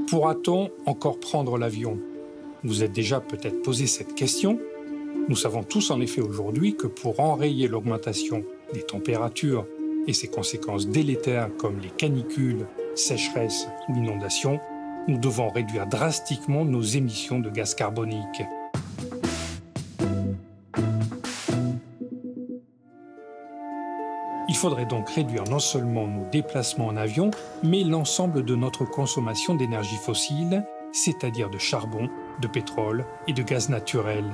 Pourra-t-on encore prendre l'avion? Vous êtes déjà peut-être posé cette question. Nous savons tous en effet aujourd'hui que pour enrayer l'augmentation des températures et ses conséquences délétères comme les canicules, sécheresses ou inondations, nous devons réduire drastiquement nos émissions de gaz carbonique. Il faudrait donc réduire non seulement nos déplacements en avion, mais l'ensemble de notre consommation d'énergie fossile, c'est-à-dire de charbon, de pétrole et de gaz naturel.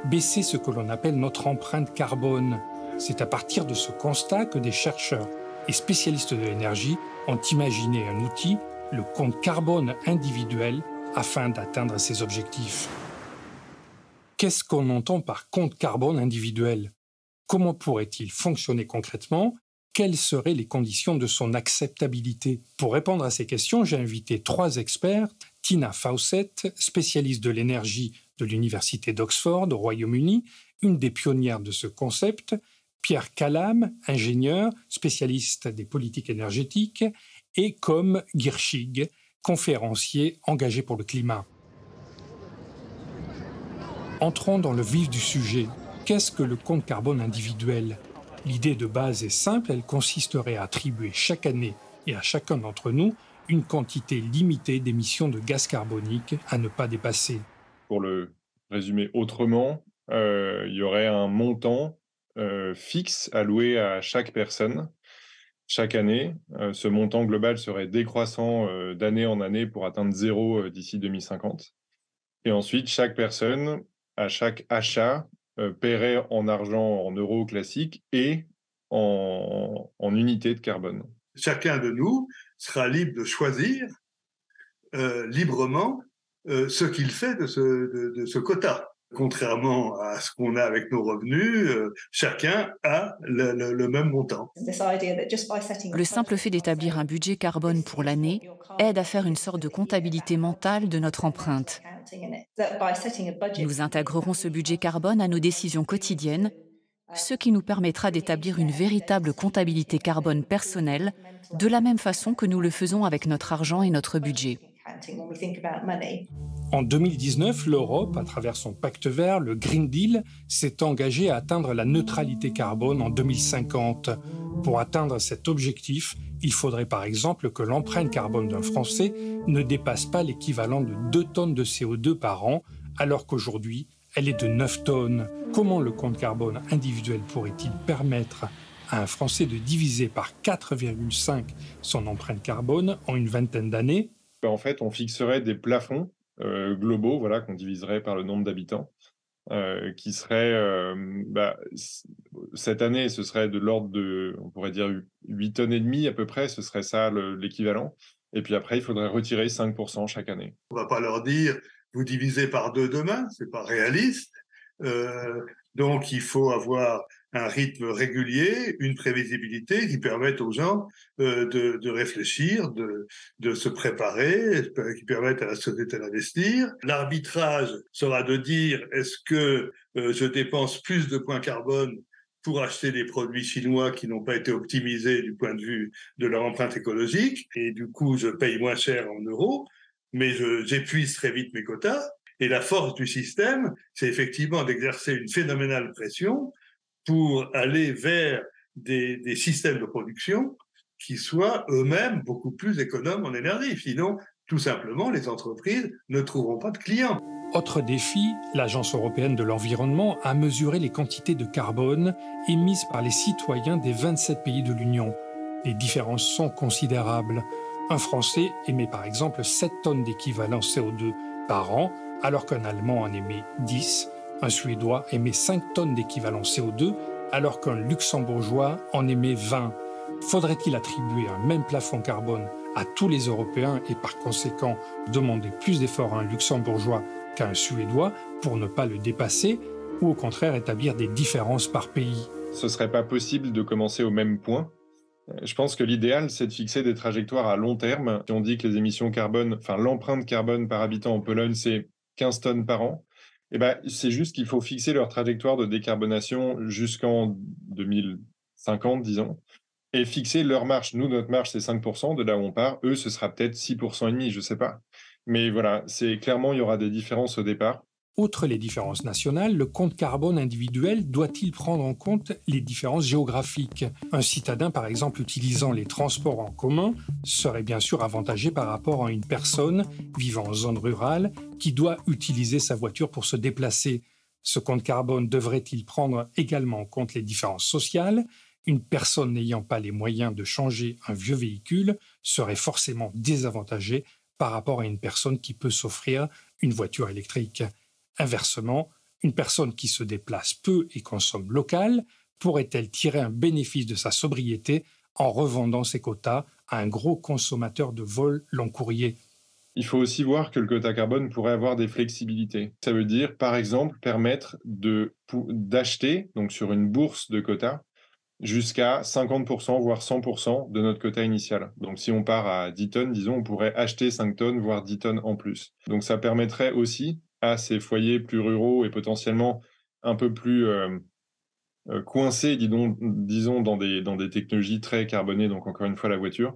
Baisser ce que l'on appelle notre empreinte carbone. C'est à partir de ce constat que des chercheurs et spécialistes de l'énergie ont imaginé un outil, le compte carbone individuel, afin d'atteindre ces objectifs. Qu'est-ce qu'on entend par compte carbone individuel? Comment pourrait-il fonctionner concrètement? Quelles seraient les conditions de son acceptabilité? Pour répondre à ces questions, j'ai invité 3 experts. Tina Fawcett, spécialiste de l'énergie de l'Université d'Oxford au Royaume-Uni, une des pionnières de ce concept. Pierre Calame, ingénieur, spécialiste des politiques énergétiques. Et Kom Girchig, conférencier engagé pour le climat. Entrons dans le vif du sujet. Qu'est-ce que le compte carbone individuel? L'idée de base est simple, elle consisterait à attribuer chaque année et à chacun d'entre nous une quantité limitée d'émissions de gaz carbonique à ne pas dépasser. Pour le résumer autrement, il y aurait un montant, fixe alloué à chaque personne, chaque année. Ce montant global serait décroissant, d'année en année pour atteindre 0, d'ici 2050 et ensuite chaque personne, à chaque achat, paierait en argent, en euros classiques et en unités de carbone. Chacun de nous sera libre de choisir librement ce qu'il fait de ce quota. Contrairement à ce qu'on a avec nos revenus, chacun a le même montant. Le simple fait d'établir un budget carbone pour l'année aide à faire une sorte de comptabilité mentale de notre empreinte. Nous intégrerons ce budget carbone à nos décisions quotidiennes, ce qui nous permettra d'établir une véritable comptabilité carbone personnelle, de la même façon que nous le faisons avec notre argent et notre budget. En 2019, l'Europe, à travers son pacte vert, le Green Deal, s'est engagée à atteindre la neutralité carbone en 2050. Pour atteindre cet objectif, il faudrait par exemple que l'empreinte carbone d'un Français ne dépasse pas l'équivalent de 2 tonnes de CO2 par an, alors qu'aujourd'hui, elle est de 9 tonnes. Comment le compte carbone individuel pourrait-il permettre à un Français de diviser par 4,5 son empreinte carbone en une vingtaine d'années? En fait, on fixerait des plafonds globaux, voilà, qu'on diviserait par le nombre d'habitants, qui seraient, cette année, ce serait de l'ordre de, on pourrait dire 8 tonnes et demie à peu près, ce serait ça l'équivalent. Et puis après, il faudrait retirer 5% chaque année. On va pas leur dire vous divisez par 2 demain, c'est pas réaliste. Donc il faut avoir un rythme régulier, une prévisibilité qui permette aux gens de réfléchir, de se préparer, qui permette à la société d'investir. L'arbitrage sera de dire est-ce que je dépense plus de points carbone pour acheter des produits chinois qui n'ont pas été optimisés du point de vue de leur empreinte écologique, et du coup je paye moins cher en euros, mais j'épuise très vite mes quotas. Et la force du système, c'est effectivement d'exercer une phénoménale pression pour aller vers des systèmes de production qui soient eux-mêmes beaucoup plus économes en énergie. Sinon, tout simplement, les entreprises ne trouveront pas de clients. Autre défi, l'Agence européenne de l'environnement a mesuré les quantités de carbone émises par les citoyens des 27 pays de l'Union. Les différences sont considérables. Un Français émet par exemple 7 tonnes d'équivalent CO2 par an, alors qu'un Allemand en émet 10. Un Suédois émet 5 tonnes d'équivalent CO2, alors qu'un Luxembourgeois en émet 20. Faudrait-il attribuer un même plafond carbone à tous les Européens et par conséquent demander plus d'efforts à un Luxembourgeois qu'à un Suédois pour ne pas le dépasser, ou au contraire établir des différences par pays? Ce ne serait pas possible de commencer au même point. Je pense que l'idéal, c'est de fixer des trajectoires à long terme. Si on dit que les émissions carbone, enfin l'empreinte carbone par habitant en Pologne, c'est 15 tonnes par an, eh ben, c'est juste qu'il faut fixer leur trajectoire de décarbonation jusqu'en 2050, disons, et fixer leur marche. Nous, notre marche, c'est 5% de là où on part. Eux, ce sera peut-être 6% et demi, je sais pas. Mais voilà, c'est clairement, il y aura des différences au départ. Outre les différences nationales, le compte carbone individuel doit-il prendre en compte les différences géographiques? Un citadin, par exemple, utilisant les transports en commun serait bien sûr avantagé par rapport à une personne vivant en zone rurale qui doit utiliser sa voiture pour se déplacer. Ce compte carbone devrait-il prendre également en compte les différences sociales? Une personne n'ayant pas les moyens de changer un vieux véhicule serait forcément désavantagée par rapport à une personne qui peut s'offrir une voiture électrique. Inversement, une personne qui se déplace peu et consomme local pourrait-elle tirer un bénéfice de sa sobriété en revendant ses quotas à un gros consommateur de vol long courrier? Il faut aussi voir que le quota carbone pourrait avoir des flexibilités. Ça veut dire, par exemple, permettre d'acheter, donc sur une bourse de quotas, jusqu'à 50%, voire 100% de notre quota initial. Donc si on part à 10 tonnes, disons, on pourrait acheter 5 tonnes, voire 10 tonnes en plus. Donc ça permettrait aussi à ces foyers plus ruraux et potentiellement un peu plus coincés, disons dans des technologies très carbonées, donc encore une fois la voiture,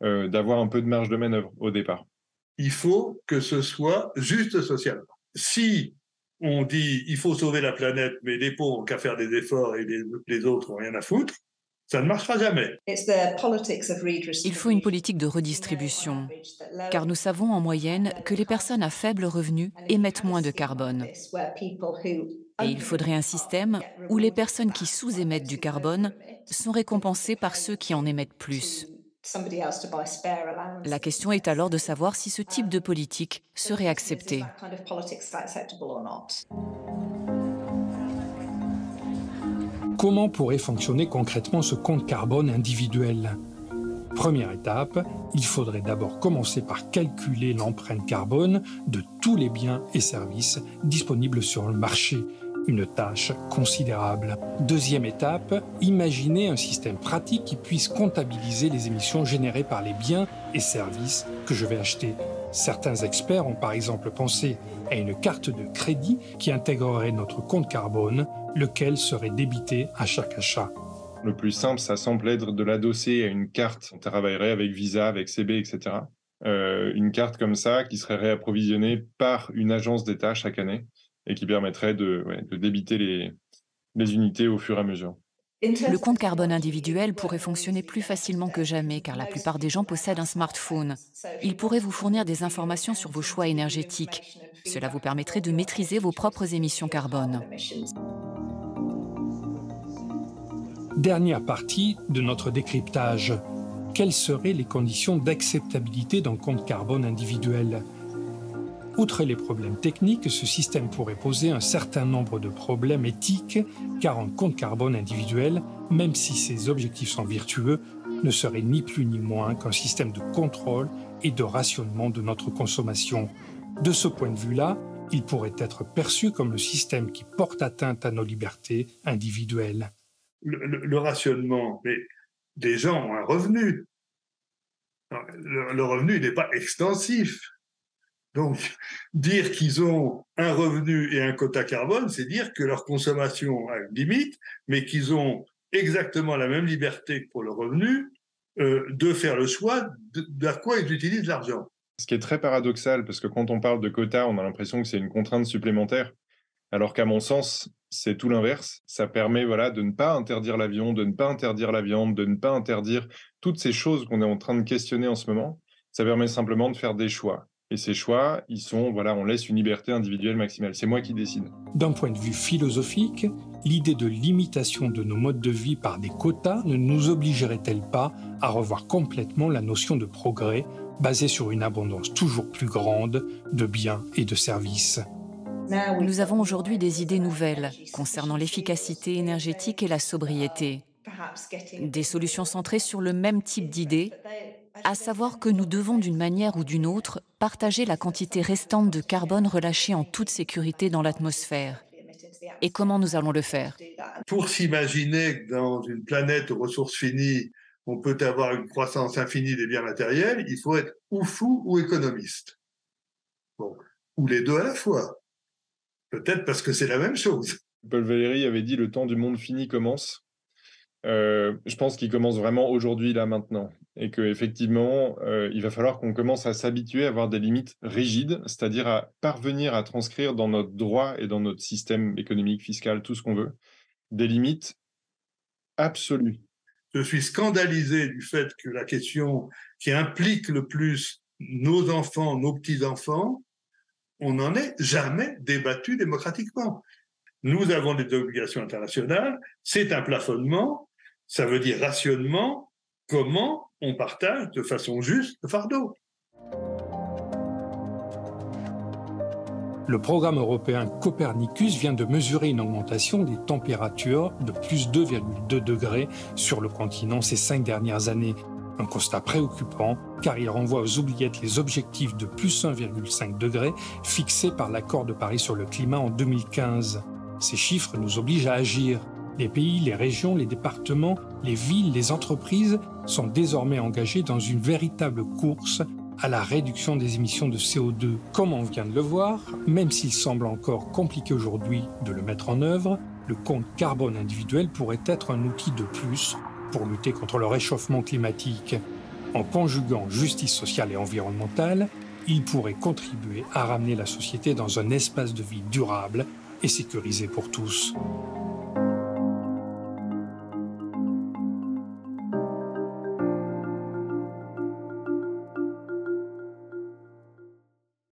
d'avoir un peu de marge de manœuvre au départ. Il faut que ce soit juste socialement. Si on dit il faut sauver la planète, mais les pauvres n'ont qu'à faire des efforts et les autres n'ont rien à foutre, ça ne marchera jamais. Il faut une politique de redistribution, car nous savons en moyenne que les personnes à faible revenu émettent moins de carbone. Et il faudrait un système où les personnes qui sous-émettent du carbone sont récompensées par ceux qui en émettent plus. La question est alors de savoir si ce type de politique serait accepté. Comment pourrait fonctionner concrètement ce compte carbone individuel? Première étape, il faudrait d'abord commencer par calculer l'empreinte carbone de tous les biens et services disponibles sur le marché, une tâche considérable. Deuxième étape, imaginer un système pratique qui puisse comptabiliser les émissions générées par les biens et services que je vais acheter. Certains experts ont par exemple pensé à une carte de crédit qui intégrerait notre compte carbone, lequel serait débité à chaque achat. Le plus simple, ça semble être de l'adosser à une carte. On travaillerait avec Visa, avec CB, etc. Une carte comme ça qui serait réapprovisionnée par une agence d'État chaque année et qui permettrait de débiter les unités au fur et à mesure. Le compte carbone individuel pourrait fonctionner plus facilement que jamais car la plupart des gens possèdent un smartphone. Il pourrait vous fournir des informations sur vos choix énergétiques. Cela vous permettrait de maîtriser vos propres émissions carbone. Dernière partie de notre décryptage. Quelles seraient les conditions d'acceptabilité d'un compte carbone individuel? Outre les problèmes techniques, ce système pourrait poser un certain nombre de problèmes éthiques, car un compte carbone individuel, même si ses objectifs sont vertueux, ne serait ni plus ni moins qu'un système de contrôle et de rationnement de notre consommation. De ce point de vue-là, il pourrait être perçu comme le système qui porte atteinte à nos libertés individuelles. Le rationnement, mais des gens ont un revenu. Le revenu, il n'est pas extensif. Donc, dire qu'ils ont un revenu et un quota carbone, c'est dire que leur consommation a une limite, mais qu'ils ont exactement la même liberté que pour le revenu de faire le choix de quoi ils utilisent l'argent. Ce qui est très paradoxal, parce que quand on parle de quota, on a l'impression que c'est une contrainte supplémentaire, alors qu'à mon sens, c'est tout l'inverse. Ça permet de ne pas interdire l'avion, de ne pas interdire la viande, de ne pas interdire toutes ces choses qu'on est en train de questionner en ce moment. Ça permet simplement de faire des choix. Et ces choix, ils sont, on laisse une liberté individuelle maximale. C'est moi qui décide. D'un point de vue philosophique, l'idée de limitation de nos modes de vie par des quotas ne nous obligerait-elle pas à revoir complètement la notion de progrès basée sur une abondance toujours plus grande de biens et de services? Nous avons aujourd'hui des idées nouvelles concernant l'efficacité énergétique et la sobriété. Des solutions centrées sur le même type d'idées, à savoir que nous devons d'une manière ou d'une autre partager la quantité restante de carbone relâchée en toute sécurité dans l'atmosphère. Et comment nous allons le faire? Pour s'imaginer que dans une planète aux ressources finies, on peut avoir une croissance infinie des biens matériels, il faut être ou fou ou économiste. Bon, ou les deux à la fois. Peut-être parce que c'est la même chose. Paul Valéry avait dit « Le temps du monde fini commence ». Je pense qu'il commence vraiment aujourd'hui, là, maintenant. Et qu'effectivement, il va falloir qu'on commence à s'habituer à avoir des limites rigides, c'est-à-dire à parvenir à transcrire dans notre droit et dans notre système économique, fiscal, tout ce qu'on veut, des limites absolues. Je suis scandalisé du fait que la question qui implique le plus nos enfants, nos petits-enfants, on n'en ait jamais débattu démocratiquement. Nous avons des obligations internationales, c'est un plafonnement, ça veut dire rationnement, comment on partage de façon juste le fardeau. Le programme européen Copernicus vient de mesurer une augmentation des températures de plus 2,2 degrés sur le continent ces 5 dernières années. Un constat préoccupant car il renvoie aux oubliettes les objectifs de plus 1,5 degré fixés par l'accord de Paris sur le climat en 2015. Ces chiffres nous obligent à agir. Les pays, les régions, les départements, les villes, les entreprises sont désormais engagés dans une véritable course à la réduction des émissions de CO2. Comme on vient de le voir, même s'il semble encore compliqué aujourd'hui de le mettre en œuvre, le compte carbone individuel pourrait être un outil de plus pour lutter contre le réchauffement climatique. En conjuguant justice sociale et environnementale, il pourrait contribuer à ramener la société dans un espace de vie durable et sécurisé pour tous.